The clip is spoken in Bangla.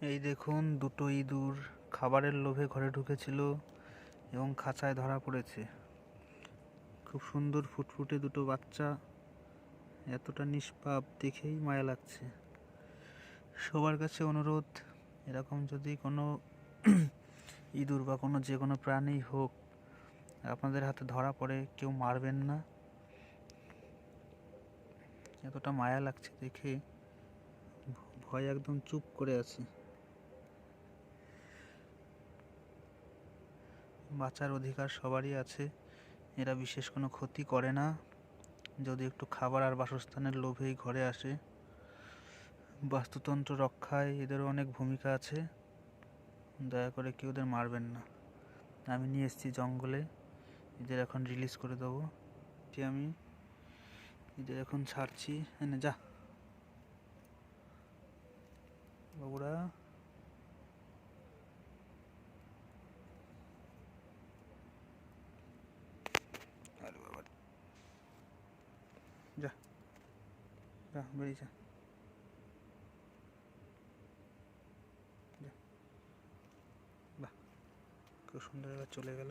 এই দেখুন, দুটো ইঁদুর খাবারের লোভে ঘরে ঢুকেছিল এবং খাঁচায় ধরা পড়েছে। খুব সুন্দর ফুটফুটে দুটো বাচ্চা, এতটা নিষ্পাপ দেখেই মায়া লাগছে। সবার কাছে অনুরোধ, এরকম যদি কোনো ইঁদুর বা যে কোনো প্রাণী হোক আপনাদের হাতে ধরা পড়ে, কেউ মারবেন না। এতটা মায়া লাগছে দেখে, ভয় একদম চুপ করে আছে। বাঁচার অধিকার সবারই আছে, এরা বিশেষ কোনো ক্ষতি করে না, যদি একটু খাবার আর বাসস্থানের লোভেই ঘরে আসে। বাস্তুতন্ত্র রক্ষায় এদেরও অনেক ভূমিকা আছে, দয়া করে কেউ এদের মারবেন না। আমি নিয়ে এসেছি জঙ্গলে, এদের এখন রিলিজ করে দেবো। আমি এদের এখন ছাড়ছি। এনে যা বাবুরা, আরে বাবা, যা যা বেরিয়ে যা, বাহ খুব সুন্দর, এবার চলে গেল।